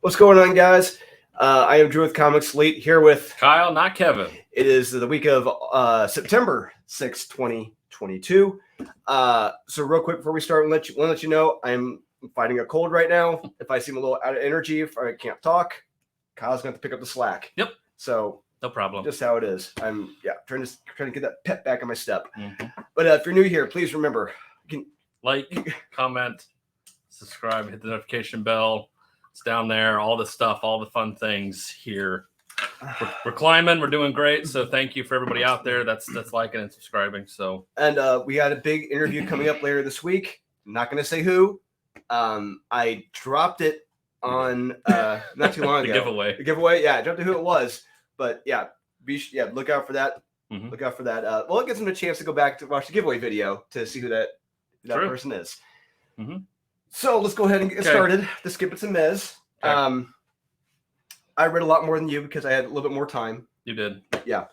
What's going on, guys? I am Drew with Comics Elite here with Kyle, not Kevin. It is the week of September 6th, 2022. So real quick before we start, I want to let you know I'm fighting a cold right now. If I seem a little out of energy, if I can't talk, Kyle's going to have to pick up the slack. Yep. So no problem. Just how it is. I'm trying to get that pep back in my step. Mm-hmm. But if you're new here, please remember, you can like, comment, subscribe, hit the notification bell. It's down there, all the stuff, all the fun things here. We're climbing, we're doing great. So thank you for everybody out there that's liking and subscribing. So we got a big interview coming up later this week. I'm not going to say who. I dropped it on not too long ago. The giveaway. Yeah, I dropped it who it was. But look out for that. Mm-hmm. Look out for that. Well, it gives them a chance to go back to watch the giveaway video to see who that person is. Mm-hmm. So let's go ahead and get started. Let's skip it to Mez. Okay. I read a lot more than you because I had a little bit more time. You did. Yeah.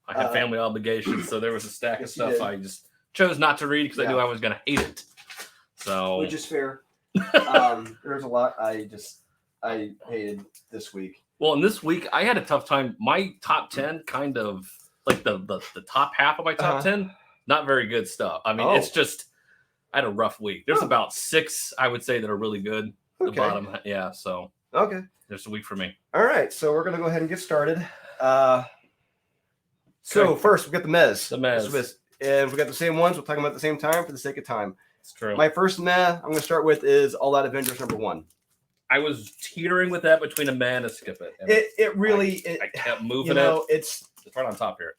I had family obligations, so there was a stack of stuff I just chose not to read because I knew I was going to hate it. So, which is fair. There's a lot I hated this week. Well, in this week, I had a tough time. My top 10 kind of like the top half of my top 10, not very good stuff. I mean, it's just, I had a rough week. There's about 6, I would say, that are really good. The bottom, so. Okay. There's a week for me. All right, so we're going to go ahead and get started. So first, we got the Mez. The Mez. And we got the same ones. We'll talk about at the same time for the sake of time. It's true. My first meh I'm going to start with is All That Avengers #1. I was teetering with that between a meh and a skip it. And it really... I kept moving it. It's right on top here.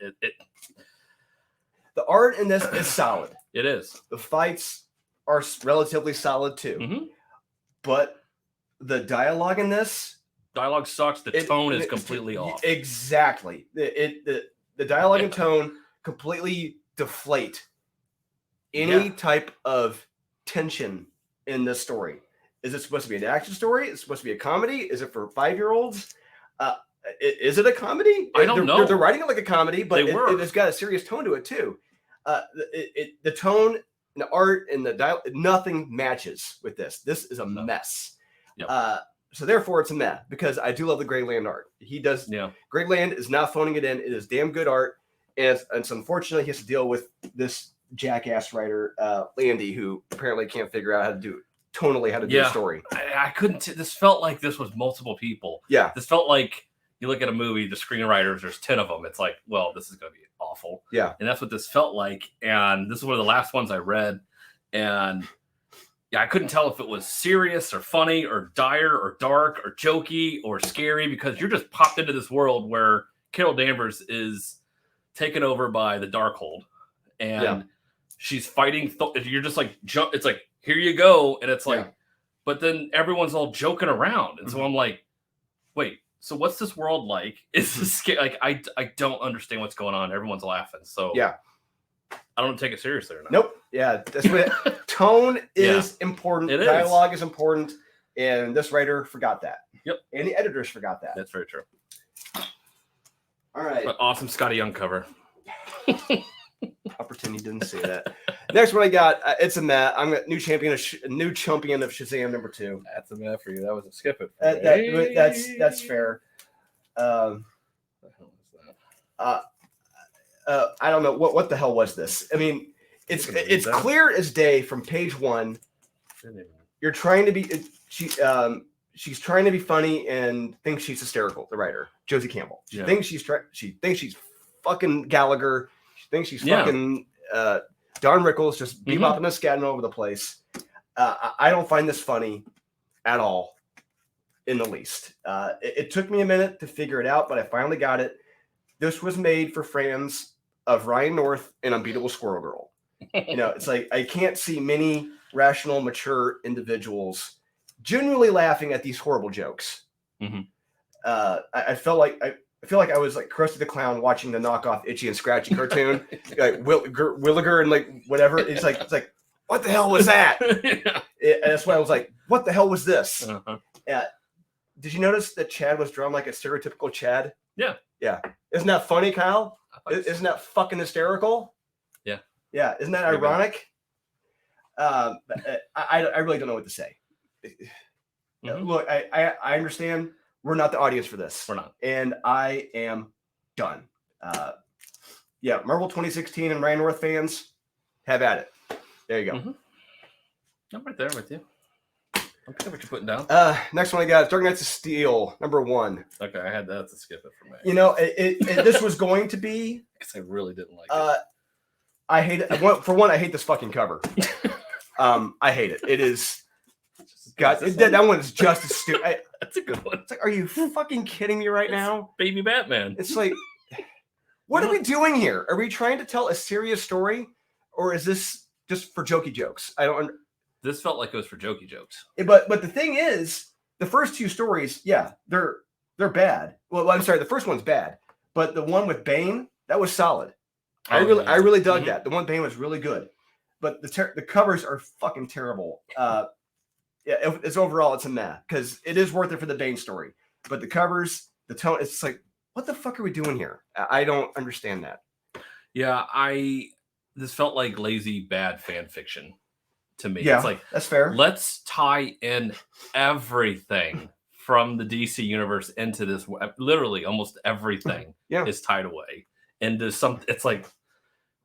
The art in this is solid. It is. The fights are relatively solid too. Mm-hmm. But the dialogue in this... Dialogue sucks. The tone is completely off. Exactly. The dialogue and tone completely deflate any type of tension in this story. Is it supposed to be an action story? Is it supposed to be a comedy? Is it for 5-year-olds? Is it a comedy? I don't know. They're writing it like a comedy, but it's got a serious tone to it too. The tone, the art, and the dialogue, nothing matches with this. This is a mess. Yep. So therefore, it's a meh because I do love the Greg Land art. He does. Yeah. Greg Land is not phoning it in. It is damn good art, and it's unfortunately he has to deal with this jackass writer, Landy, who apparently can't figure out how to do a story. I couldn't. This felt like this was multiple people. Yeah. This felt like you look at a movie, the screenwriters, there's 10 of them. It's like, well, this is going to be awful. Yeah. And that's what this felt like. And this is one of the last ones I read. And I couldn't tell if it was serious or funny or dire or dark or jokey or scary because you're just popped into this world where Carol Danvers is taken over by the Darkhold. And she's fighting. You're just like, it's like, here you go. And it's like, but then everyone's all joking around. And so I'm like, wait, so what's this world like? Is this scary? Like, I don't understand what's going on. Everyone's laughing. So I don't take it seriously or not. Nope. Yeah. That's what tone is important. Dialogue is important. And this writer forgot that. Yep. And the editors forgot that. That's very true. All right. But awesome Scotty Young cover. I'll pretend you didn't say that. Next one I got, it's a meh. I'm a new champion of Shazam #2. That's a meh for you. That was a skip it. That's fair. I don't know what the hell was this. I mean, it's clear as day from page 1. You're trying to be she's trying to be funny and thinks she's hysterical. The writer Josie Campbell. She thinks she's fucking Gallagher. She thinks she's fucking Don Rickles, just bebopping and scatting all over the place. I don't find this funny at all, in the least. It took me a minute to figure it out, but I finally got it. This was made for fans of Ryan North and Unbeatable Squirrel Girl. It's like I can't see many rational, mature individuals genuinely laughing at these horrible jokes. Mm-hmm. I feel like I was like Krusty the Clown watching the knockoff Itchy and Scratchy cartoon, like Williger and like whatever. It's like what the hell was that? And that's why I was like, what the hell was this? Did you notice that Chad was drawn like a stereotypical Chad? Yeah. Yeah. Isn't that funny, Kyle? Isn't that fucking hysterical? Yeah. Yeah. Isn't that ironic? I really don't know what to say. Look, I understand we're not the audience for this. We're not. And I am done. Marvel 2016 and Ryan North fans, have at it. There you go. Mm-hmm. I'm right there with you. I'm picking what you're putting down. Next one I got is Dark Knights of Steel, #1. Okay, I had that to skip it for me. This was going to be because I really didn't like it. I hate it. For one, I hate this fucking cover. I hate it. It is. God, that one is just as stupid. That's a good one. It's like, are you fucking kidding me right now? Baby Batman. It's like, what are we doing here? Are we trying to tell a serious story, or is this just for jokey jokes? I don't. This felt like it was for jokey jokes. But the thing is, the first 2 stories, they're bad. Well, I'm sorry, the first one's bad, but the one with Bane, that was solid. I really dug that. The one with Bane was really good, but the covers are fucking terrible. It's overall it's a meh because it is worth it for the Bane story, but the covers, the tone, it's like, what the fuck are we doing here? I don't understand that. Yeah, this felt like lazy bad fan fiction to me. Yeah, it's like, that's fair. Let's tie in everything from the DC universe into this. Literally, almost everything is tied away into some. It's like,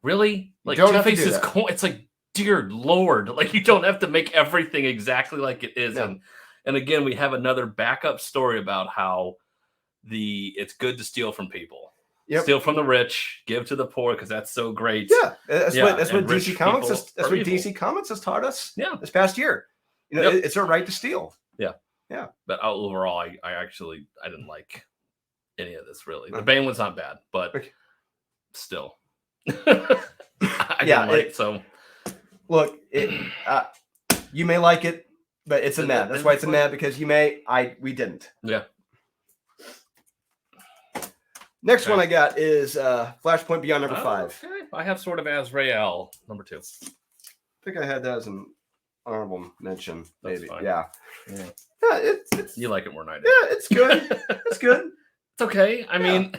really, like Two-Face is. It's like, dear Lord, like you don't have to make everything exactly like it is. No. And again, we have another backup story about how it's good to steal from people. Yep. Steal from the rich, give to the poor, because that's so great. Yeah, that's what DC Comics DC Comics has taught us. Yeah, this past year, it's our right to steal. Yeah. But overall, I didn't like any of this really. The Bane was not bad, but still, I didn't like it. So look, you may like it, but it's a mad. That's why it's a mad, because we didn't. Yeah. Next one I got is Flashpoint Beyond #5. Okay. I have sort of Azrael #2. I think I had that as an honorable mention, maybe. Fine. Yeah. It's you like it more than I do. Yeah, it's good. It's good. It's okay. I mean,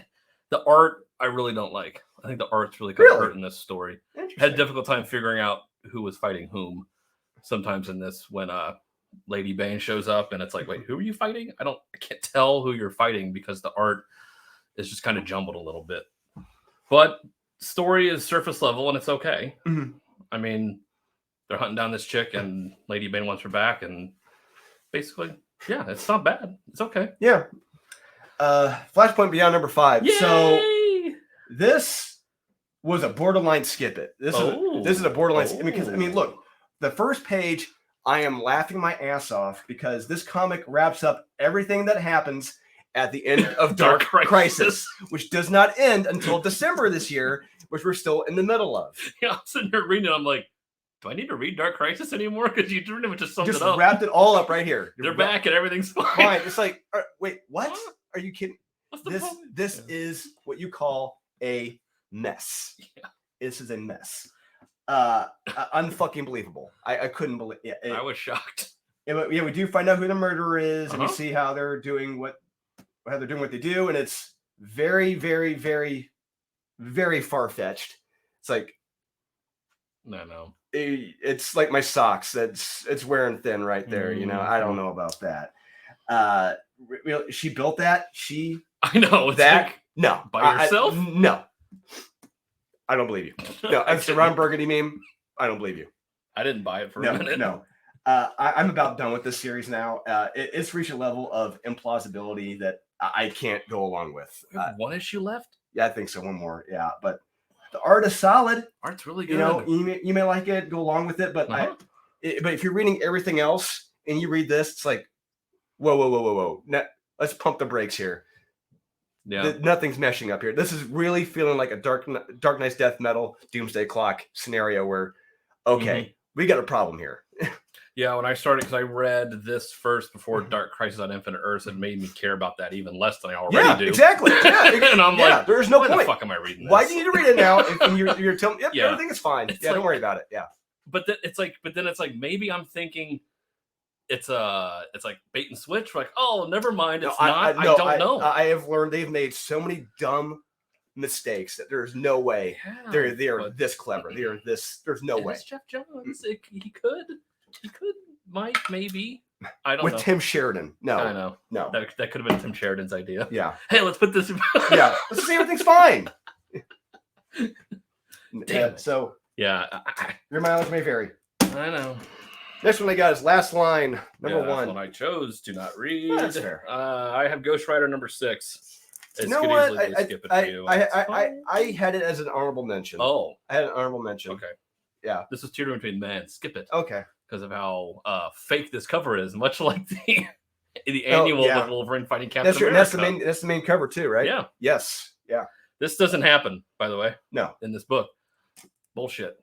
the art I really don't like. I think the art's really kind of hurting this story. I had a difficult time figuring out who was fighting whom. Sometimes in this, when Lady Bane shows up, and it's like, wait, who are you fighting? I can't tell who you're fighting because the art is just kind of jumbled a little bit. But story is surface level, and it's okay. Mm-hmm. I mean, they're hunting down this chick, and Lady Bane wants her back, and basically, it's not bad. It's okay. Yeah. Flashpoint Beyond #5. Yay! So this was a borderline skip it. This is a borderline skip, because look, the first page, I am laughing my ass off because this comic wraps up everything that happens at the end of Dark Crisis, which does not end until December this year, which we're still in the middle of. Yeah, I'm sitting here reading it. I'm like, do I need to read Dark Crisis anymore? Because you pretty much just summed it up. Wrapped it all up right here. They're back and everything's fine. It's like, wait, what? Are you kidding? This is what you call a mess. Yeah. This is a mess. Unfucking believable. I couldn't believe it. I was shocked. We do find out who the murderer is, and we see how they're doing what they do, and it's very, very, very, very far-fetched. It's like, no. It's like my socks. It's wearing thin right there. I don't know about that. She built that. I know that. No, by yourself. No, I don't believe you. No, it's the Ron Burgundy meme. I don't believe you. I didn't buy it for a minute. No. I'm about done with this series now. It's reached a level of implausibility that I can't go along with. One issue left? Yeah, I think so. One more. Yeah, but the art is solid. Art's really good. You may like it, go along with it, but but if you're reading everything else and you read this, it's like, whoa. Let's pump the brakes here. Yeah, nothing's meshing up here. This is really feeling like a Dark Knight's Death Metal Doomsday Clock scenario where, we got a problem here. Yeah, when I started, because I read this first before Dark Crisis on Infinite Earths, it made me care about that even less than I already do. Exactly. Yeah, and I'm like, there's no point. Why the fuck am I reading this? Why do you need to read it now? If you're telling, everything is fine. Don't worry about it. Yeah. But then it's like maybe I'm thinking it's like bait and switch. Like, oh, never mind. It's not. I don't know. I have learned they've made so many dumb mistakes that there's no way they are this clever. They are this. There's no way. It's Jeff Johns. He could, might, maybe. I don't with know. Tim Sheridan. No, I know. no. That could have been Tim Sheridan's idea. Yeah. Hey, let's put this. Yeah. Let's see everything's fine. Damn it. So yeah, your mileage may vary. I know. Next one I got is Last Line, number That's one. one I chose. Do not read. Yeah, that's fair. I have Ghost Rider number 6. You know what? I had it as an honorable mention. Oh, I had an honorable mention. okay. Yeah. This is teetering between man. Skip it. Okay. Because of how fake this cover is, much like the annual with Wolverine fighting Captain America. That's the main cover too, right? Yeah. Yes. Yeah. This doesn't happen, by the way. No. In this book, bullshit,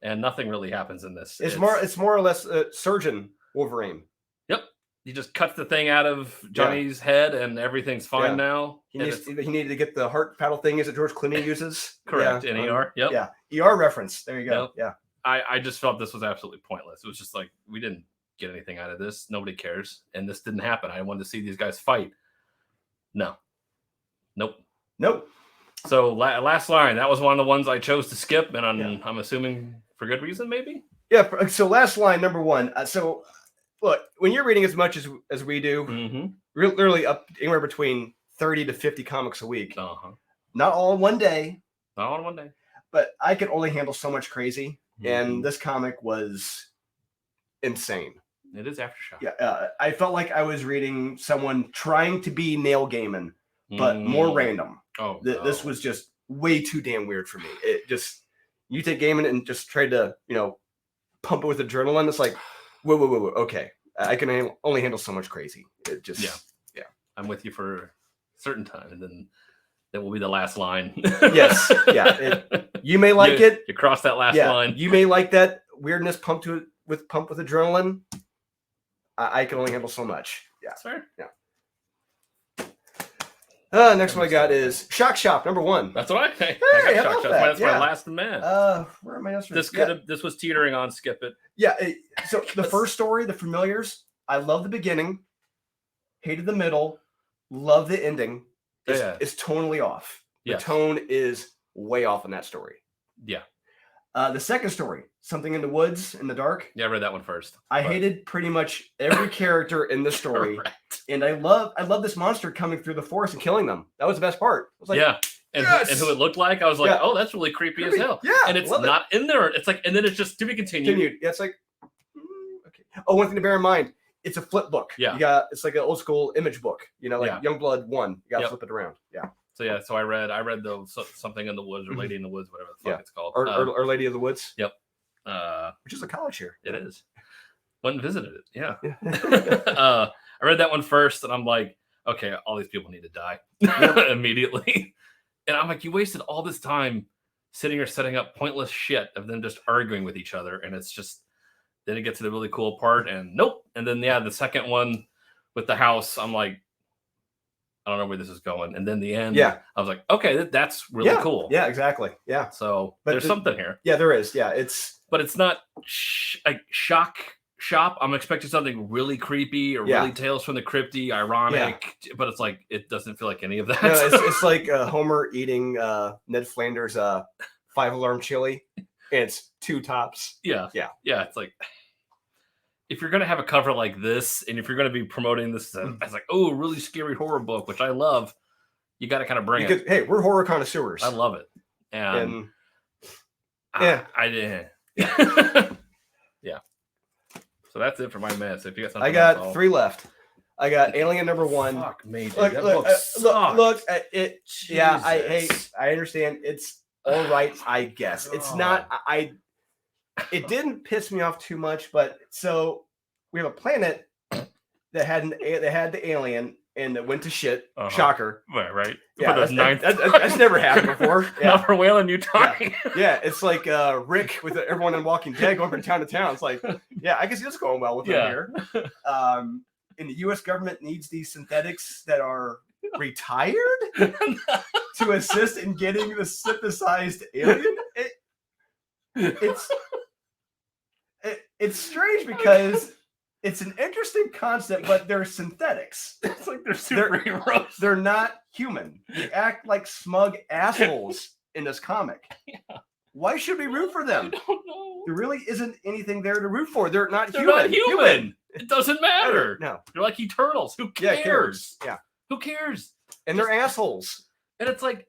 and nothing really happens in this. It's more or less Surgeon Wolverine. Yep. He just cuts the thing out of Johnny's head, and everything's fine now. He needed to get the heart paddle thing that George Clooney uses. Correct. In ER. Yep. Yeah. ER reference. There you go. Yep. Yeah. I just felt this was absolutely pointless. It was just like, we didn't get anything out of this. Nobody cares. And this didn't happen. I wanted to see these guys fight. No. Nope. So Last Line, that was one of the ones I chose to skip. And I'm assuming for good reason, maybe? Yeah. So Last Line, number one. So look, when you're reading as much as we do, literally up anywhere between 30 to 50 comics a week. Not all in one day. Not all in one day. But I could only handle so much crazy. And this comic was insane. It is Aftershock. Yeah, I felt like I was reading someone trying to be Neil Gaiman, but more random. Oh, this was just way too damn weird for me. It just, you take Gaiman and just try to, pump it with adrenaline. It's like, whoa, okay. I can only handle so much crazy. It just, yeah. I'm with you for a certain time, and then that will be the last line. Yes, yeah. You may like it. You cross that last line. You may like that weirdness pumped with adrenaline. I can only handle so much. Yeah. That's fair. Yeah. Next one I got is Shock Shop, number one. That's what I think. Hey, I got Shock Shop. That's my last man. Where am I? This was teetering on skip it. Yeah. So the first story, The Familiars, I love the beginning, hated the middle, love the ending. It's tonally off. The tone is way off in that story. Yeah. The second story, Something in the Woods in the Dark. Yeah, I read that one first. I hated pretty much every character in the story. Correct. And I love this monster coming through the forest and killing them. That was the best part. I was like, and who it looked like. I was like, oh, that's really creepy as hell. Yeah. And it's not in there. It's like, and then it's just to be continued. Yeah, it's like, okay. Oh, one thing to bear in mind, it's a flip book. Yeah. It's like an old school image book, like Youngblood 1. You got to flip it around. Yeah. So I read the Something in the Woods or Lady in the Woods, whatever the fuck it's called. Or Lady of the Woods. Yep. Which is a college here. It is. Went and visited it. Yeah. I read that one first, and I'm like, okay, all these people need to die immediately. And I'm like, you wasted all this time sitting here setting up pointless shit of them just arguing with each other, and it's just, then it gets to the really cool part, and nope. And then the second one with the house, I'm like, I don't know where this is going. And then the end, I was like, okay, that's really cool. Yeah, exactly. Yeah. So there's something here. Yeah, there is. Yeah, but it's not like Shock Shop. I'm expecting something really creepy or really Tales from the Crypty, ironic. But it's like, it doesn't feel like any of that. No, it's like Homer eating Ned Flanders' 5-alarm chili. And it's 2 tops. Yeah. It's like, if you're going to have a cover like this, and if you're going to be promoting this as like, oh, really scary horror book, which I love, you got to kind of bring it. Hey, we're horror connoisseurs. I love it. And I did. Yeah. So that's it for my mess. If you got something, I got 3 left. I got Alien number 1. Fuck me, dude. Look, it. Jesus. Yeah, I understand. It's all right, I guess. It's not. It didn't piss me off too much, but so we have a planet that had the alien and that went to shit. Shocker. Right. Yeah, that's never happened before. Yeah. Not for Whale and Utah. Yeah, it's like Rick with everyone in Walking Dead going from town to town. It's like, yeah, I can see this going well with him here. And the U.S. government needs these synthetics that are retired to assist in getting the synthesized alien. It's strange because it's an interesting concept, but they're synthetics. It's like they're superheroes. They're not human. They act like smug assholes in this comic. Yeah. Why should we root for them? I don't know. There really isn't anything there to root for. They're not human. It doesn't matter. No. They're like Eternals. Who cares? Yeah. Who cares? And they're assholes. And it's like,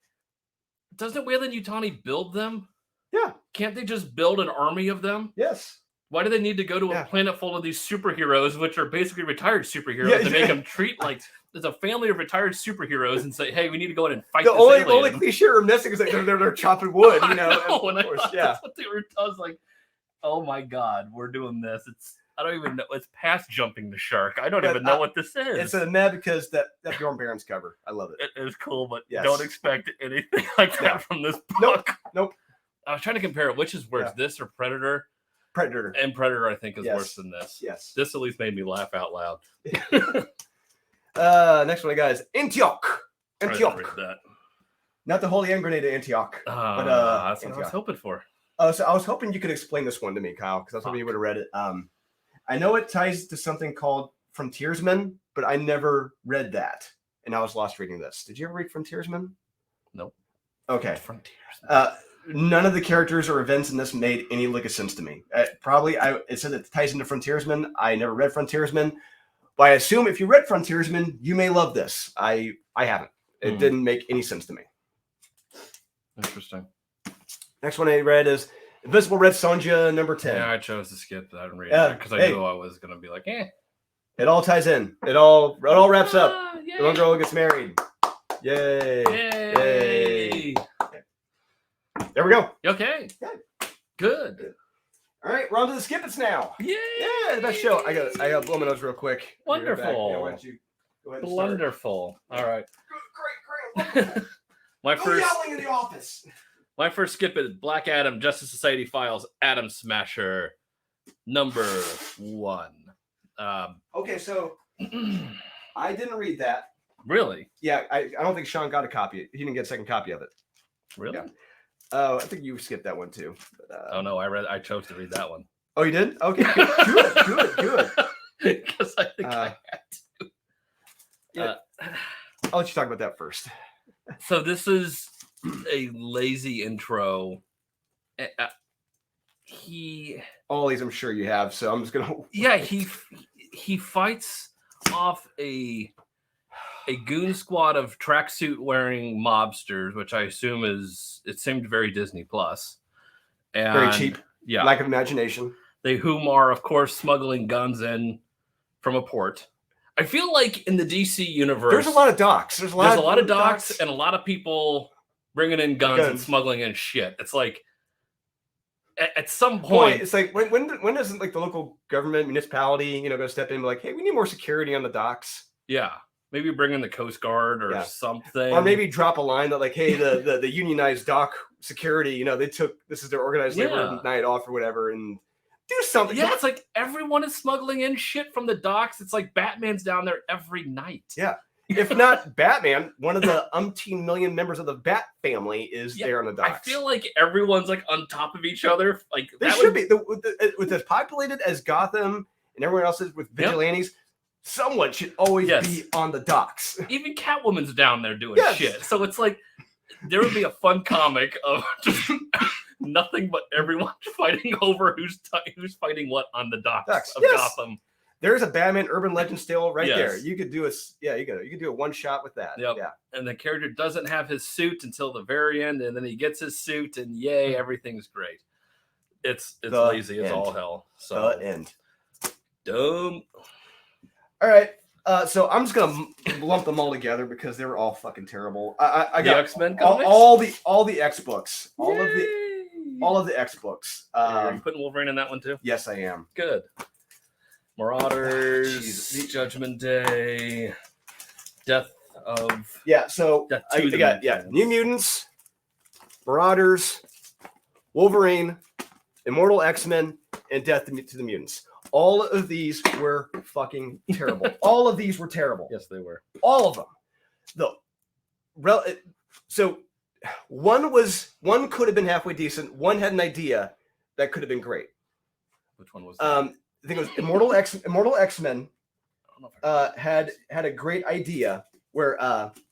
doesn't Weyland Yutani build them? Yeah. Can't they just build an army of them? Yes. Why do they need to go to a planet full of these superheroes, which are basically retired superheroes, to make them treat like there's a family of retired superheroes and say, hey, we need to go in and fight the this only cliche we're missing is that they're chopping wood, you know. And of course, that's what they were. I was like, oh my God, we're doing this. I don't even know. It's past jumping the shark. I don't even know what this is. It's a mad because that Bjorn Barron's cover. I love it. It is cool, but don't expect anything like that from this book. Nope. I was trying to compare it. Which is worse, this or Predator? Predator. And Predator, I think, is worse than this. Yes. This at least made me laugh out loud. Next one I got is Antioch. Antioch. Not the holy hand grenade of Antioch. But that's what I was hoping for. So I was hoping you could explain this one to me, Kyle, because I was hoping you would have read it. I know it ties to something called Frontiersmen, but I never read that, and I was lost reading this. Did you ever read Frontiersmen? Nope. Okay. Frontiersmen. None of the characters or events in this made any lick of sense to me. It said it ties into Frontiersmen. I never read Frontiersmen, but I assume if you read Frontiersmen, you may love this. I haven't. It didn't make any sense to me. Interesting. Next one I read is Invisible Red Sonja number 10. Yeah, I chose to skip that and read it because I knew I was going to be like, It all ties in. It all wraps up. Yay. The one girl gets married. Yay. Yay. There we go. Okay. Good. All right, we're on to the skip-its now. Yay. Yeah, the best show. I got blow my nose real quick. Wonderful. Yeah, why don't you go ahead and start. Wonderful. All right. Great. No yelling in the office. My first skip is Black Adam, Justice Society Files, Atom Smasher, number 1. Okay, so I didn't read that. Really? Yeah, I don't think Sean got a copy. He didn't get a second copy of it. Really? Yeah. I think you skipped that one too. But, oh no, I chose to read that one. Oh, you did? Okay, good. Because I think I had to. Yeah. I'll let you talk about that first. So this is a lazy intro. All these I'm sure you have, so I'm just gonna. Yeah, he fights off a goon squad of tracksuit wearing mobsters, which I assume it seemed very Disney Plus. And very cheap. Yeah. Lack of imagination. They whom are, of course, smuggling guns in from a port. I feel like in the DC universe, there's a lot of docks. There's a lot of docks and a lot of people bringing in guns and smuggling in shit. It's like at some point, it's like when doesn't like the local government municipality, go step in and be like, hey, we need more security on the docks. Yeah. Maybe bring in the Coast Guard or something. Or maybe drop a line that like, hey, the unionized dock security, this is their organized labor night off or whatever, and do something. Yeah, it's like everyone is smuggling in shit from the docks. It's like Batman's down there every night. Yeah. If not Batman, one of the umpteen million members of the Bat family is there on the docks. I feel like everyone's like on top of each other. Like they should be. With as populated as Gotham and everyone else is with vigilantes, someone should always be on the docks. Even Catwoman's down there doing shit. So it's like there would be a fun comic of just nothing but everyone fighting over who's fighting what on the docks of Gotham. There's a Batman urban legend still right there. You could do you could do a one shot with that. Yep. Yeah. And the character doesn't have his suit until the very end, and then he gets his suit, and yay, everything's great. It's lazy as all hell. So the end. Dumb. All right. So I'm just gonna lump them all together because they were all fucking terrible. I got XMen all the X books. All of the X books. Are you putting Wolverine in that one too? Yes, I am. Good. Marauders, Judgment Day, Death of... Yeah, so I got New Mutants, Marauders, Wolverine, Immortal X-Men, and Death to the Mutants. All of these were fucking terrible. All of these were terrible. Yes, they were. All of them. So one could have been halfway decent. One had an idea that could have been great. Which one was that? I think it was Immortal X-Men had a great idea where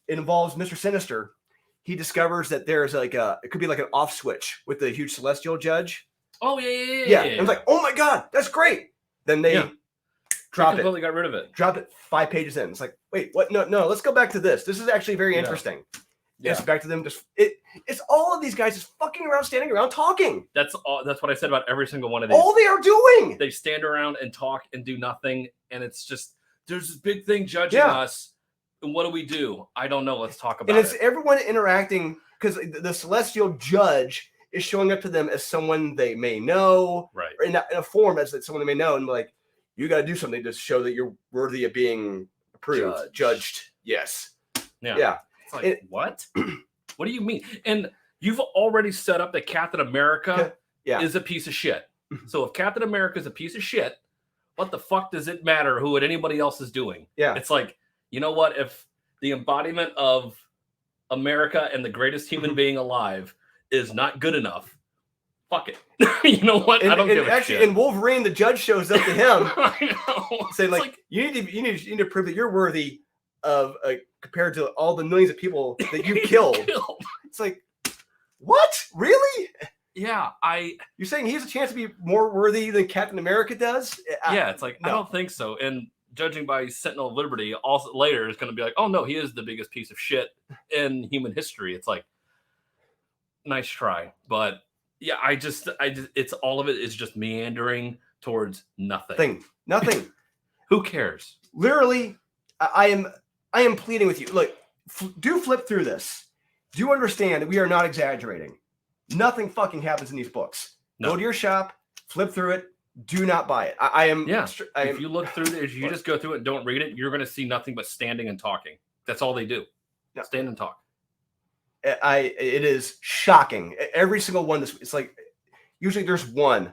it involves Mr. Sinister. He discovers that there's it could be like an off switch with the huge celestial judge. Oh yeah. And I was like, oh my god, that's great. Then they Drop completely got rid of it. Drop it 5 pages in. It's like, wait, what? No. Let's go back to this. This is actually very interesting. Yeah. Yes, back to them. It's all of these guys just fucking around, standing around, talking. That's all. That's what I said about every single one of these. All they are doing. They stand around and talk and do nothing, and it's just there's this big thing judging us. And what do? I don't know. Let's talk about it. And it's everyone interacting because the celestial judge is showing up to them as someone they may know, right? Or in a form as someone they may know, and like, you got to do something to show that you're worthy of being approved, judged. Yes. Yeah. It's like, what? What do you mean? And you've already set up that Captain America is a piece of shit. So if Captain America is a piece of shit, what the fuck does it matter who anybody else is doing? Yeah. It's like, you know what? If the embodiment of America and the greatest human being alive is not good enough, fuck it. You know what? I don't give a shit. And Wolverine, the judge, shows up to him saying, like, you need to prove that you're worthy of compared to all the millions of people that you killed. It's like, what? Really? Yeah, You're saying he has a chance to be more worthy than Captain America does? Yeah, it's like, no. I don't think so. And judging by Sentinel of Liberty, also later is going to be like, oh no, he is the biggest piece of shit in human history. It's like, nice try, but yeah, I just, it's all of it is just meandering towards nothing. Nothing. Who cares? Literally, I am pleading with you. Look, do flip through this. Do understand that we are not exaggerating. Nothing fucking happens in these books. No. Go to your shop, flip through it. Do not buy it. If you look through it, if you just go through it and don't read it, you're going to see nothing but standing and talking. That's all they do. No. Stand and talk. It is shocking. Every single one. It's like usually there's one,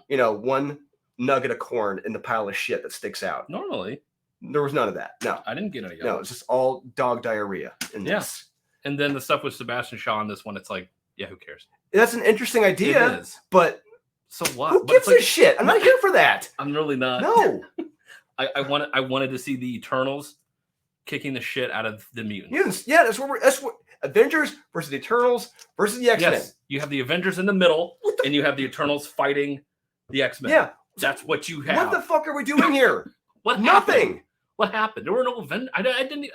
one nugget of corn in the pile of shit that sticks out. Normally, there was none of that. No, I didn't get any. No, it's just all dog diarrhea in this. And then the stuff with Sebastian Shaw in this one, it's like, yeah, who cares? That's an interesting idea. It is, but. So what? Who gives a shit? I'm not here for that. I'm really not. No. I wanted to see the Eternals kicking the shit out of the mutants. Yeah, that's what Avengers versus the Eternals versus the X-Men. Yes, you have the Avengers in the middle, and you have the Eternals fighting the X-Men. Yeah, that's what you have. What the fuck are we doing here? Nothing. What happened? There were no Avengers. I didn't.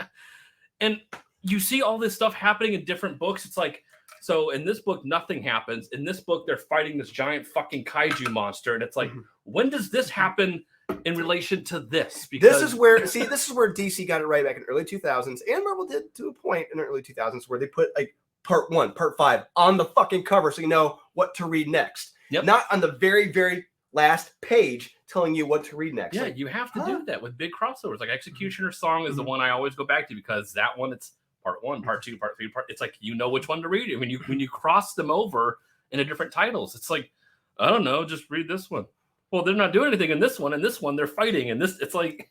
And you see all this stuff happening in different books. It's like. So in this book, nothing happens. In this book, they're fighting this giant fucking kaiju monster. And it's like, when does this happen in relation to this? Because this is where DC got it right back in the early 2000s. And Marvel did to a point in the early 2000s where they put like part 1, part 5 on the fucking cover so you know what to read next. Yep. Not on the very, very last page telling you what to read next. Yeah, you have to do that with big crossovers. Like Executioner Song is the one I always go back to because that one, it's part 1, part 2, part 3, it's like, you know which one to read. When you cross them over into different titles, it's like, I don't know, just read this one. Well, they're not doing anything in this one. In this one, they're fighting. And this, it's like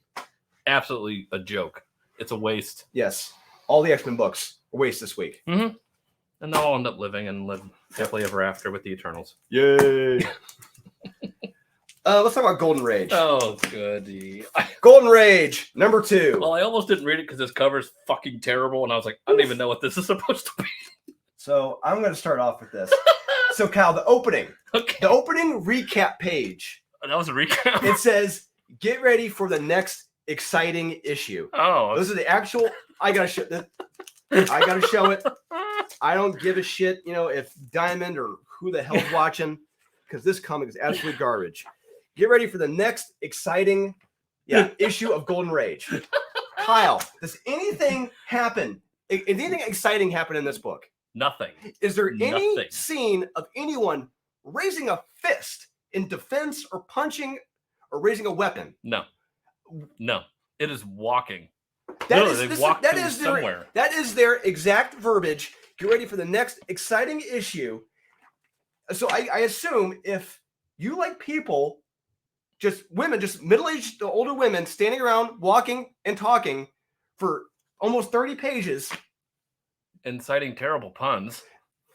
absolutely a joke. It's a waste. Yes. All the X-Men books are waste this week. Mm-hmm. And they'll all end up living and live happily ever after with the Eternals. Yay. Let's talk about Golden Rage. Oh, goody. Golden Rage, number 2. Well, I almost didn't read it because this cover's fucking terrible. And I was like, I don't even know what this is supposed to be. So I'm going to start off with this. So, Kyle, the opening. Okay. The opening recap page. Oh, that was a recap? It says, get ready for the next exciting issue. Oh. Those are the actual... I got to show it. I don't give a shit, if Diamond or who the hell's watching, because this comic is absolute garbage. Get ready for the next exciting issue of Golden Rage. Kyle, does anything happen? Anything exciting happen in this book? Nothing. Is there any scene of anyone raising a fist in defense or punching or raising a weapon? No. It is walking. That is their exact verbiage. Get ready for the next exciting issue. So I assume if you like people, just women, just middle-aged, older women standing around, walking and talking for almost 30 pages. Inciting terrible puns.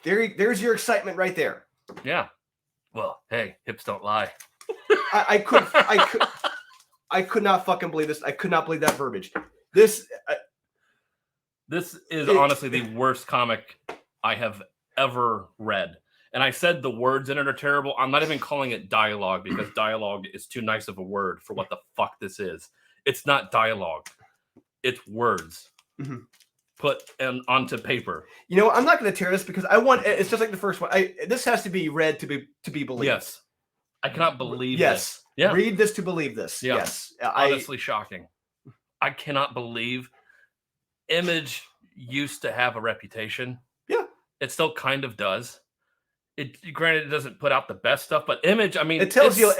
There's your excitement right there. Yeah. Well, hey, hips don't lie. I could not fucking believe this. I could not believe that verbiage. This is honestly the worst comic I have ever read. And I said the words in it are terrible. I'm not even calling it dialogue because dialogue is too nice of a word for what the fuck this is. It's not dialogue. It's words put onto paper. You know, I'm not going to tear this because I want. It's just like the first one. This has to be read to be believed. Yes, I cannot believe yes. this. Yeah, read this to believe this. Yeah. Yes, honestly shocking. I cannot believe Image used to have a reputation. Yeah, it still kind of does. Granted, it doesn't put out the best stuff, but Image, I mean, it tells you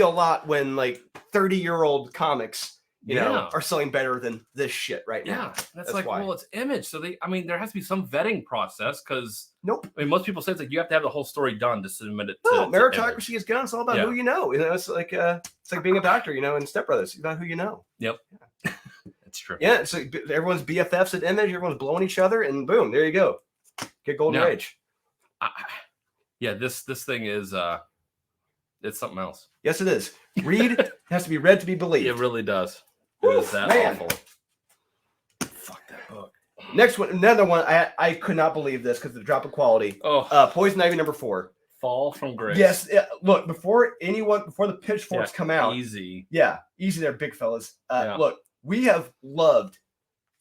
a lot when like 30-year-old comics. You know, are selling better than this shit right now. Yeah, that's like, why. Well, it's Image. So there has to be some vetting process because nope. I mean, most people say it's like you have to have the whole story done to submit it. No, meritocracy is gone. It's all about who you know. You know, it's like being a doctor. You know, in Step Brothers, it's about who you know. Yep, that's true. Yeah, so everyone's BFFs at Image. Everyone's blowing each other, and boom, there you go. Get Golden Rage. This thing is it's something else. Yes, it is. Has to be read to be believed. It really does. It is that awful. Fuck that book. Next one, another one. I could not believe this because of the drop of quality. Poison Ivy #4. Fall from Grace. Yes. Look, before the pitchforks come out. Easy. Yeah, easy there, big fellas. Look, we have loved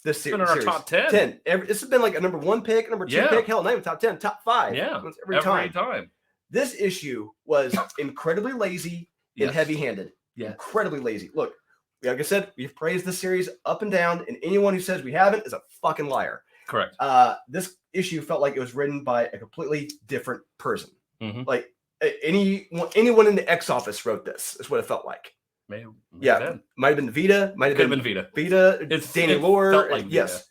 this series. It's been in our top 10. This has been like a #1 pick, #2 pick. Hell, not even top 10, top 5. Yeah, every time. This issue was incredibly lazy and heavy-handed. Yeah, incredibly lazy. Look. Like I said, we've praised this series up and down, and anyone who says we haven't is a fucking liar. Correct. This issue felt like it was written by a completely different person. Mm-hmm. Like anyone in the X office wrote this. Is what it felt like. Might have been Vita. Might have been Vita. Vita. It's Danny Lore. Like yes.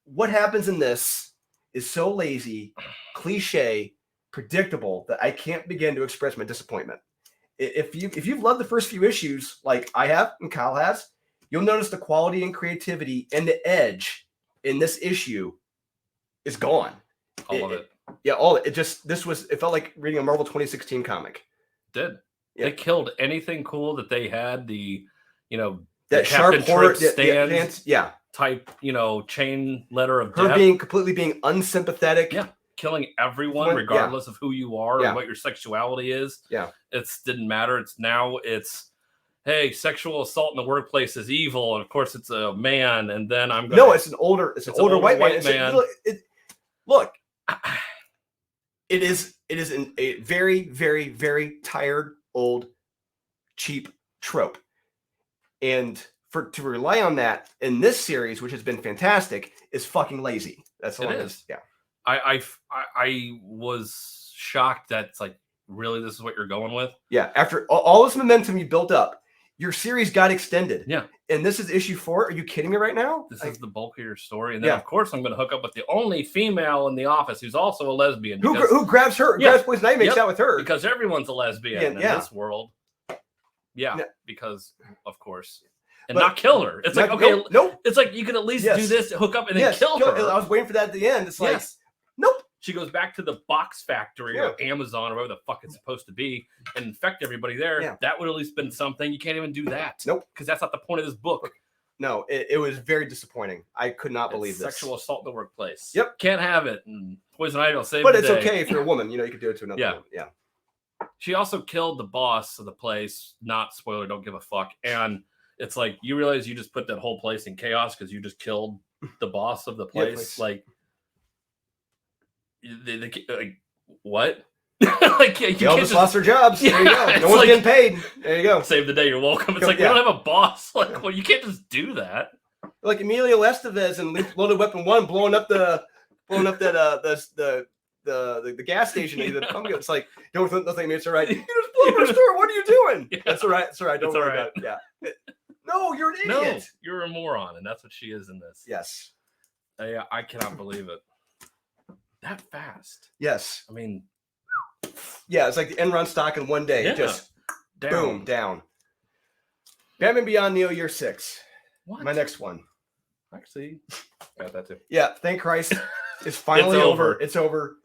What happens in this is so lazy, cliche, predictable that I can't begin to express my disappointment. If you've loved the first few issues, like I have and Kyle has, you'll notice the quality and creativity and the edge in this issue is gone. All of it. Yeah, all it just it felt like reading a Marvel 2016 comic. Did. Yeah. They killed anything cool that they had. That sharp horror stance, type, chain letter of her death. completely being unsympathetic. Yeah. Killing everyone regardless of who you are and what your sexuality is. Yeah. It didn't matter. It's hey, sexual assault in the workplace is evil, and of course it's a man, and then I'm going it's an older white man. Look, it is a very, very, very tired, old, cheap trope. And to rely on that in this series, which has been fantastic, is fucking lazy. That's all it is. Yeah. I was shocked that it's like, really, this is what you're going with? Yeah. After all this momentum you built up, your series got extended. Yeah. And this is issue 4. Are you kidding me right now? This is the bulk of your story. And then, of course, I'm going to hook up with the only female in the office who's also a lesbian. Who grabs her? Grabs Poison Ivy, makes out with her. Because everyone's a lesbian in this world. Yeah. Because, of course. And not kill her. It's like, okay. Nope. It's like you can at least do this, hook up, and then kill her. I was waiting for that at the end. It's like, nope. She goes back to the box factory or Amazon or whatever the fuck it's supposed to be and infect everybody there. Yeah. That would at least been something. You can't even do that. Nope. Because that's not the point of this book. No, it was very disappointing. I could not believe this. Sexual assault in the workplace. Yep. Can't have it. And Poison Ivy will save But the it's day. okay if you're a woman. You could do it to another woman. Yeah. She also killed the boss of the place. Not spoiler, don't give a fuck. And it's like, you realize you just put that whole place in chaos because you just killed the boss of the place. Like, like, what? Like, they all just lost their jobs. There you go. No one's getting paid. There you go. Save the day. You're welcome. It's like, we don't have a boss. Like, well, you can't just do that. Like Emilio Estevez and Loaded Weapon 1 blowing up the gas station. It's like, don't nothing. It's all right. You just blew up our store. What are you doing? Yeah. That's all right. It's all right. Don't worry about it. Yeah. No, you're an idiot. No, you're a moron, and that's what she is in this. Yes. I cannot believe it. That fast. Yes. I mean, yeah, it's like the end run stock in one day. Just boom, down. Batman Beyond Neo Year 6. What? My next one. Actually, got that too. Yeah, thank Christ. It's finally over. It's over.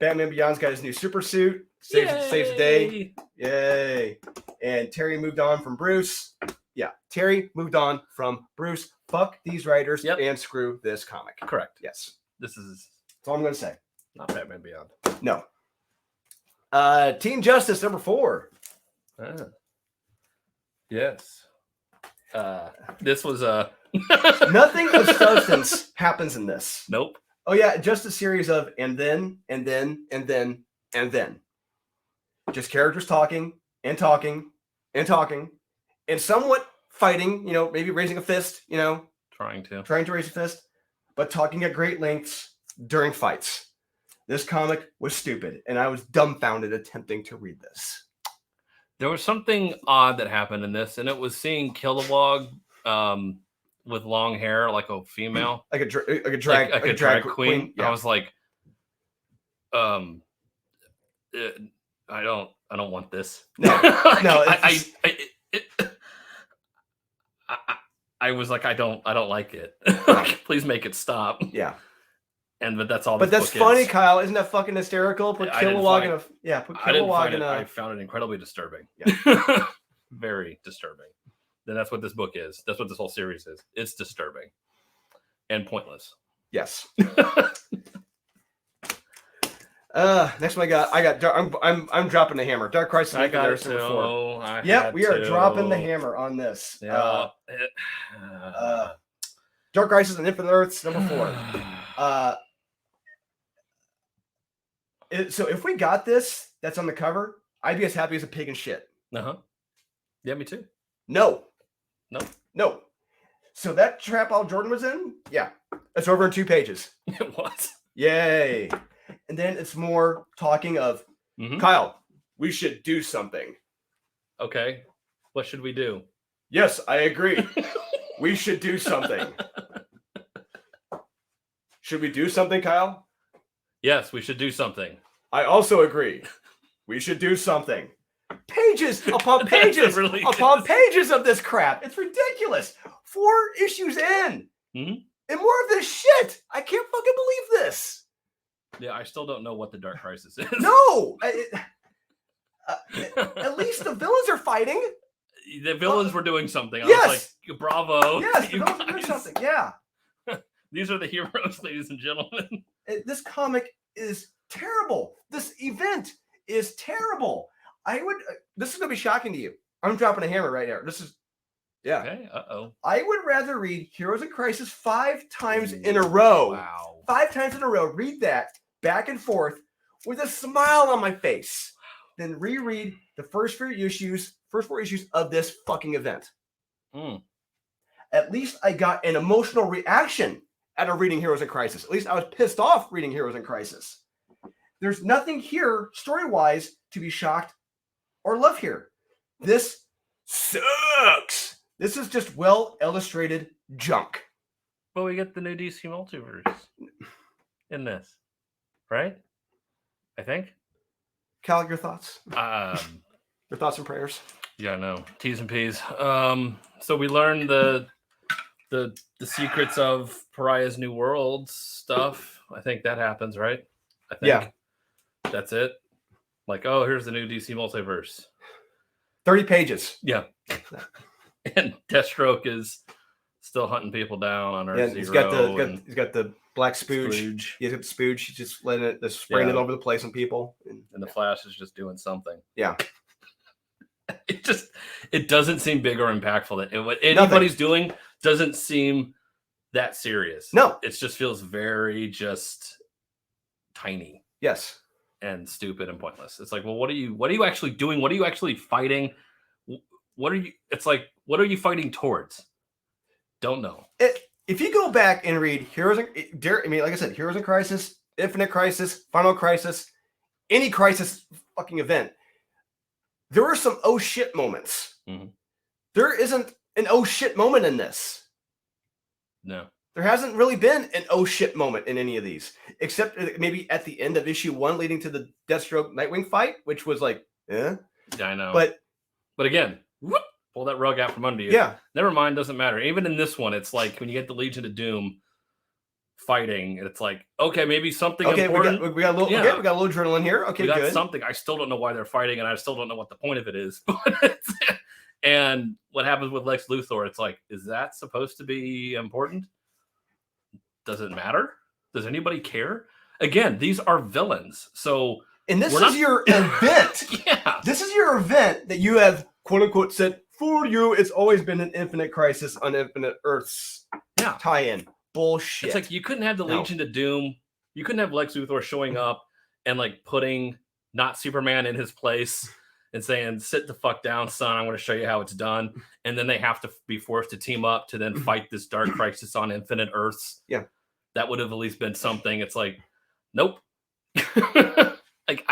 Batman Beyond's got his new super suit. Saves the day. Yay. And Terry moved on from Bruce. Yeah, Terry moved on from Bruce. Fuck these writers and screw this comic. Correct. Yes. This is... That's all I'm going to say. Not Batman Beyond. No. Teen Justice #4. Yes. This was Nothing of substance happens in this. Nope. Oh yeah, just a series of and then. Just characters talking and somewhat fighting, maybe raising a fist, trying to raise a fist, but talking at great lengths during fights. This comic was stupid, and I was dumbfounded attempting to read this. There was something odd that happened in this, and it was seeing Kilowog with long hair, like a female, like a drag queen. Yeah. I was like, I don't want this. No, I was like, I don't like it. Please make it stop. Yeah. But that's all. But that's funny, Kyle. Isn't that fucking hysterical? Put Kilowog in a Put Kilowog in a. I found it incredibly disturbing. Yeah. Very disturbing. Then that's what this book is. That's what this whole series is. It's disturbing and pointless. Yes. Next one I'm dropping the hammer. Dark Crisis. I got it too. Yep, we are dropping the hammer on this. Yeah. Dark Crisis and Infinite Earths #4. So if we got this, that's on the cover, I'd be as happy as a pig in shit. Yeah, me too. No. No. So that trap all Jordan was in, yeah, it's over in 2 pages. It was. Yay. And then it's more talking of, Kyle, we should do something. Okay. What should we do? Yes, I agree. We should do something. Should we do something, Kyle? Yes, we should do something. I also agree. We should do something. Pages upon pages upon pages of this crap. It's ridiculous. 4 issues in. And more of this shit. I can't fucking believe this. Yeah, I still don't know what the Dark Crisis is. No. At least the villains are fighting. The villains were doing something. I was like, bravo. Yes, the villains were doing something. Yeah. These are the heroes, ladies and gentlemen. This comic is terrible. This event is terrible. This is going to be shocking to you. I'm dropping a hammer right now. This is, yeah. Okay, I would rather read Heroes in Crisis 5 times in a row. Wow. 5 times in a row. Read that back and forth with a smile on my face than reread the first 4 issues of this fucking event. At least I got an emotional reaction out of reading Heroes in Crisis. At least I was pissed off reading Heroes in Crisis. There's nothing here, story-wise, to be shocked or love here. This sucks. This is just well-illustrated junk. But we get the new DC multiverse in this, right? I think. Cal, your thoughts? Your thoughts and prayers? Yeah, no. T's and P's. So we learned the secrets of Pariah's New World stuff. I think that happens, right? I think. Yeah. That's it. Like, oh, here's the new DC multiverse. 30 pages. Yeah. And Deathstroke is still hunting people down on Earth Zero. He's got the black spooge. He's got the spooge. He's just letting it, spraying it over the place on people. And the Flash is just doing something. Yeah. It doesn't seem big or impactful. What anybody's doing doesn't seem that serious. No. It just feels very just tiny. Yes. And stupid and pointless. It's like, well, what are you actually doing? What are you actually fighting? What are you fighting towards? Don't know. If you go back and read like I said, Heroes in Crisis, Infinite Crisis, Final Crisis, any Crisis fucking event, there were some oh shit moments. There isn't an oh shit moment in this. No. There hasn't really been an oh shit moment in any of these, except maybe at the end of issue 1 leading to the Deathstroke Nightwing fight, which was like, Yeah, I know. But again, pull that rug out from under you. Yeah. Never mind, doesn't matter. Even in this one, it's like when you get the Legion of Doom fighting, it's like, okay, maybe something important. We got a little adrenaline here. Okay, we got good. Something. I still don't know why they're fighting, and I still don't know what the point of it is. And what happens with Lex Luthor, it's like, is that supposed to be important? Does it matter? Does anybody care? Again, these are villains. So And this is your event. Yeah. This is your event that you have, quote unquote, said, for you, it's always been an Infinite Crisis on Infinite Earths tie-in. Bullshit. It's like you couldn't have the Legion of Doom. You couldn't have Lex Luthor showing up and like putting not Superman in his place and saying, sit the fuck down, son. I'm going to show you how it's done. And then they have to be forced to team up to then fight this dark crisis on Infinite Earths. Yeah. That would have at least been something. It's like, nope. Like,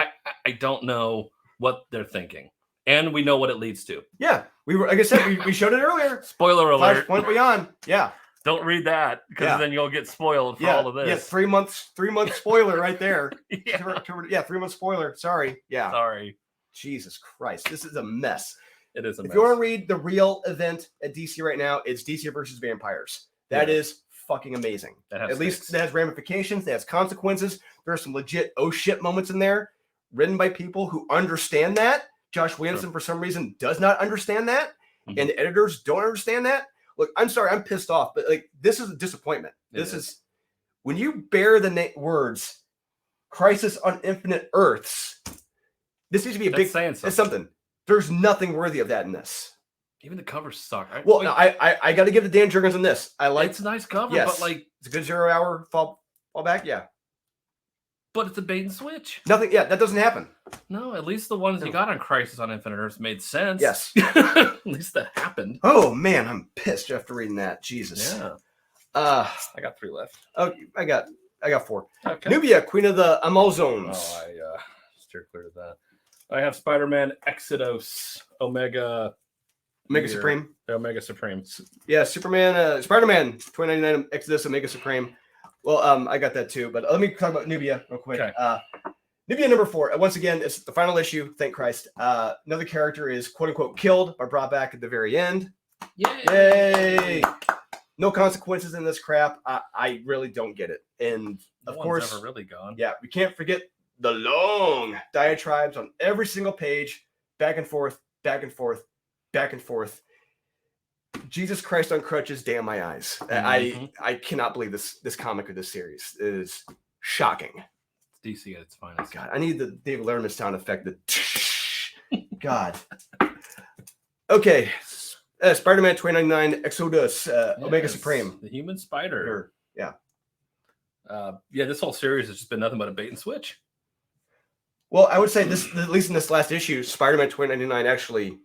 I don't know what they're thinking. And we know what it leads to. Yeah. We were, like I said, we showed it earlier. Spoiler alert. Flashpoint Beyond. Yeah. Don't read that because then you'll get spoiled for all of this. Yeah, 3 months spoiler right there. 3 months spoiler. Sorry. Yeah. Sorry. Jesus Christ. This is a mess. It is a mess. If you want to read the real event at DC right now, it's DC versus Vampires. That is fucking amazing. At least it has ramifications. It has consequences. There are some legit oh shit moments in there written by people who understand that. Josh Williamson, for some reason, does not understand that. And the editors don't understand that. Look, I'm sorry, I'm pissed off, but like this is a disappointment. This is when you bear the words "Crisis on Infinite Earths." This needs to be a big saying something. It's something. There's nothing worthy of that in this. Even the covers suck. Well, no, I got to give the Dan Jurgens on this. I like it's a nice cover, yes, but like it's a good 0 hour fall back. Yeah, but it's a bait and switch. Nothing. Yeah, that doesn't happen. No, at least the ones you got on Crisis on Infinite Earths made sense. Yes, at least that happened. Oh man, I'm pissed after reading that. Jesus. Yeah. I got 3 left. Oh, I got 4. Okay. Nubia, Queen of the Amazons. Oh, I steer clear of that. I have Spider-Man Exodus Omega Supreme. Omega Supreme. Yeah, Superman, Spider-Man 2099 Exodus Omega Supreme. Well, I got that too, but let me talk about Nubia real quick. Okay. Nubia number 4. Once again, it's the final issue. Thank Christ. Another character is quote unquote killed but brought back at the very end. Yay! No consequences in this crap. I really don't get it. And of course, never really gone. Yeah, we can't forget the long diatribes on every single page, back and forth, back and forth, back and forth. Jesus Christ on crutches, damn my eyes. I cannot believe this comic or this series. It is shocking. It's DC at its finest. God, I need the David Letterman sound effect. God. Okay. Spider-Man 2099 Exodus Omega Supreme. The Human Spider. Yeah. This whole series has just been nothing but a bait and switch. Well, I would say this, at least in this last issue, Spider-Man 2099 actually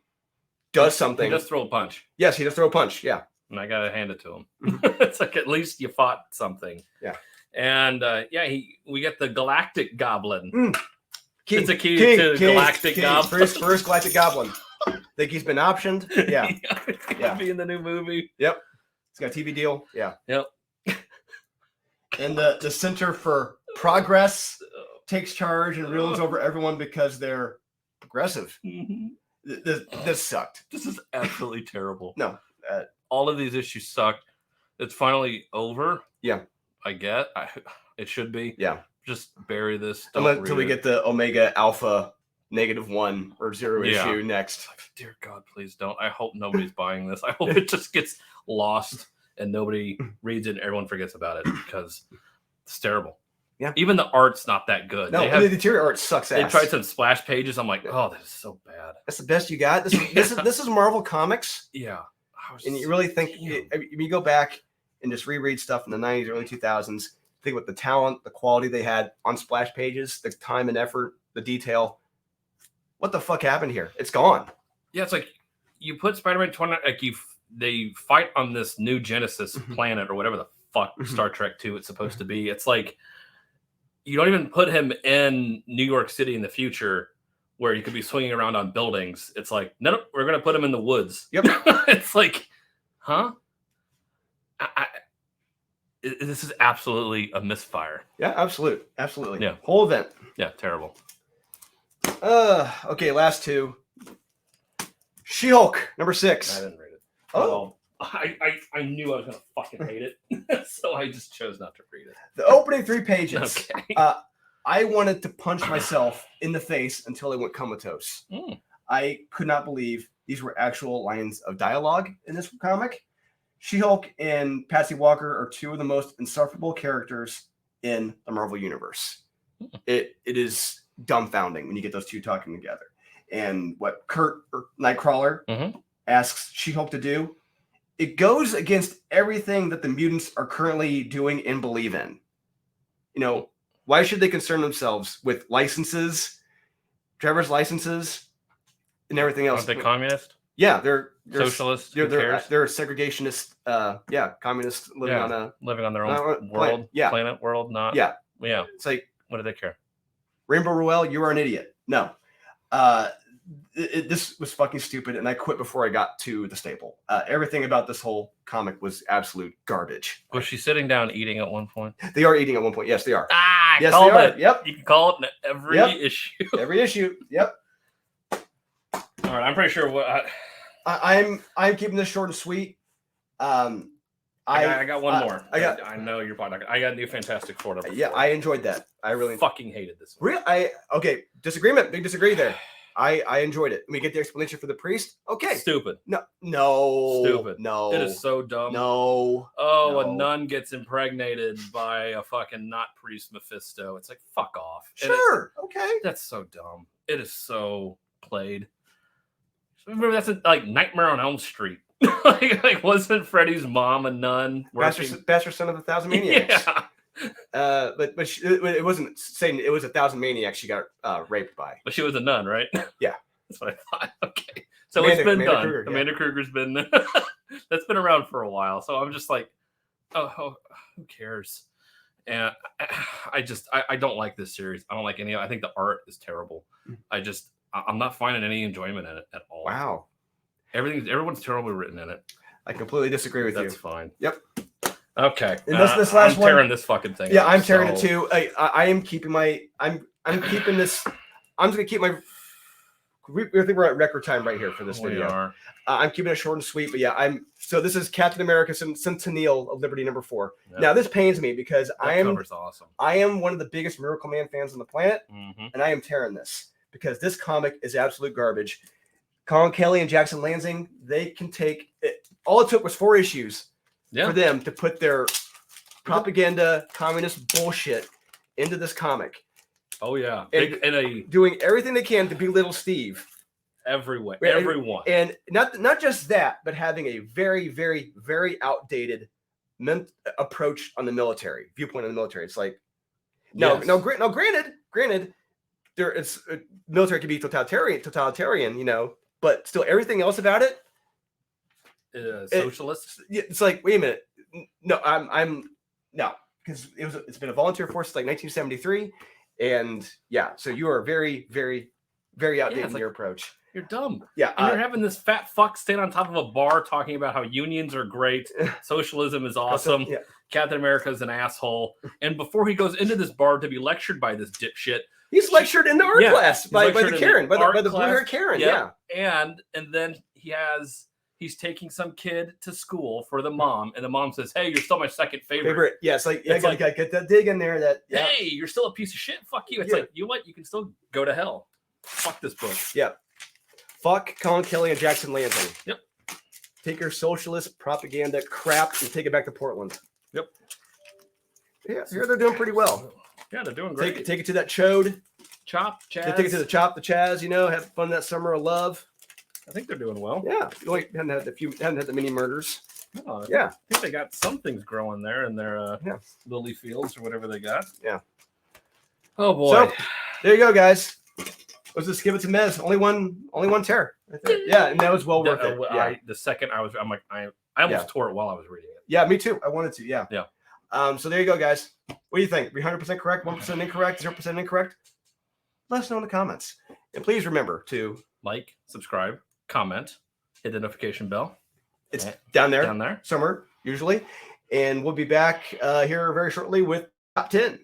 does something. He does throw a punch. Yes, he does throw a punch. Yeah. And I got to hand it to him. It's like at least you fought something. Yeah. And we get the Galactic Goblin. King, it's a key to Galactic Goblin. First Galactic Goblin. Think he's been optioned? Yeah. Yeah. Be in the new movie. Yep. He's got a TV deal. Yeah. Yep. And the Center for Progress takes charge and rules over everyone because they're progressive. Mm-hmm. This sucked. This is absolutely terrible. No. All of these issues sucked. It's finally over. Yeah. I get. It should be. Yeah. Just bury this. Until we get the Omega Alpha -1 or 0 issue next. Dear God, please don't. I hope nobody's buying this. I hope it just gets lost and nobody reads it and everyone forgets about it because it's terrible. Yeah. Even the art's not that good. No, the interior art sucks ass. They tried some splash pages. I'm like, oh, this is so bad. That's the best you got? This is Marvel Comics? Yeah. And you really think, you go back and just reread stuff in the 90s, early 2000s, think about the talent, the quality they had on splash pages, the time and effort, the detail. What the fuck happened here? It's gone. Yeah, it's like you put Spider-Man 20, they fight on this new Genesis planet or whatever the fuck Star Trek 2 it's supposed to be. It's like you don't even put him in New York City in the future where he could be swinging around on buildings. It's like, no, we're going to put him in the woods. Yep. It's like, huh? This is absolutely a misfire. Yeah, absolutely. Yeah. Whole event. Yeah, terrible. Okay, last 2. She-Hulk, number 6. I didn't read it. Oh. I knew I was going to fucking hate it. So I just chose not to read it. The opening 3 pages. Okay. I wanted to punch myself in the face until I went comatose. I could not believe these were actual lines of dialogue in this comic. She-Hulk and Patsy Walker are 2 of the most insufferable characters in the Marvel Universe. It is dumbfounding when you get those two talking together. And what Kurt or Nightcrawler asks She-Hulk to do, it goes against everything that the mutants are currently doing and believe in. You know, why should they concern themselves with licenses, driver's licenses, and everything else? Aren't they communist? Yeah, they're socialist. They're segregationist. Communists living on their own world, planet. Planet world. Not It's like, what do they care? Rainbow Ruel, you are an idiot. No, this was fucking stupid, and I quit before I got to the staple. Everything about this whole comic was absolute garbage. Was she sitting down eating at one point? They are eating at one point. Yes, they are. Yes, they are. Yep. You can call it every issue. Every issue. Yep. All right, I'm pretty sure what I'm keeping this short and sweet. I got one more. I know you're probably not. I got New Fantastic Four. Yeah, I enjoyed that. I really fucking hated this one. Okay, disagreement. Big disagree there. I enjoyed it. We get the explanation for the priest. Okay. Stupid. No. Stupid. No. It is so dumb. No. Oh, a nun gets impregnated by a fucking not priest Mephisto. It's like, fuck off. Sure. Okay. That's so dumb. It is so played. Remember, that's like Nightmare on Elm Street. like wasn't Freddy's mom a nun? Bastard son of 1,000 maniacs. Yeah. But it wasn't saying it was 1,000 maniacs she got raped by. But she was a nun, right? Yeah. That's what I thought. Okay. So it's been done. Amandakrueger's been that's been around for a while. So I'm just like, oh who cares? And I don't like this series. I don't like any. I think the art is terrible. I'm not finding any enjoyment in it at all. Wow. Everyone's terribly written in it. I completely disagree with you. That's fine. Yep. Okay. And this last one. I'm tearing this fucking thing. Yeah, I'm tearing it too. I am keeping my. I'm keeping this. I'm just gonna keep my. I think we're at record time right here for this video. We are. I'm keeping it short and sweet, but yeah, so this is Captain America Centennial of Liberty #4. Yep. Now this pains me because awesome. I am one of the biggest Miracle Man fans on the planet, and I am tearing this because this comic is absolute garbage. Colin Kelly and Jackson Lansing, they can take it. All it took was 4 issues for them to put their propaganda, communist bullshit into this comic. Oh yeah, doing everything they can to belittle Steve. Everyone. And not just that, but having a very, very, very outdated approach on the military, viewpoint on the military. It's like, granted, military can be totalitarian, you know, but still everything else about it, socialist. It's like, wait a minute, no, because it's been a volunteer force since like 1973, and so you are very, very, very outdated in your approach. You're dumb. Yeah. And you're having this fat fuck stand on top of a bar talking about how unions are great. Socialism is awesome. Yeah. Captain America is an asshole. And before he goes into this bar to be lectured by this dipshit, he's lectured in the art class by the Karen, by the blue-haired Karen. Yeah. And then he's taking some kid to school for the mom, and the mom says, "Hey, you're still my second favorite." Yeah, it's like, I gotta get that dig in there. Hey, you're still a piece of shit. Fuck you. It's like, you know what? You can still go to hell. Fuck this book. Yeah. Fuck Colin Kelly and Jackson Lansing. Yep. Take your socialist propaganda crap and take it back to Portland. Yep. Yeah, here they're doing pretty well. Yeah, they're doing great. Take it to that chode. Chop, Chaz. Take it to the chop, the Chaz, you know, have fun that summer of love. I think they're doing well. Yeah. Haven't had the mini murders. Oh, I think they got some things growing there in their lily fields or whatever they got. Yeah. Oh boy. So there you go, guys. Let's just give it to Mez. Only one tear. Right there. Yeah, and that was well worth it. The second I almost tore it while I was reading it. Yeah, me too. I wanted to. Yeah. Yeah. So there you go, guys. What do you think? 100% correct? 1% incorrect? 0% incorrect? Let us know in the comments. And please remember to like, subscribe, comment, hit the notification bell. It's down there somewhere, usually. And we'll be back here very shortly with Top 10.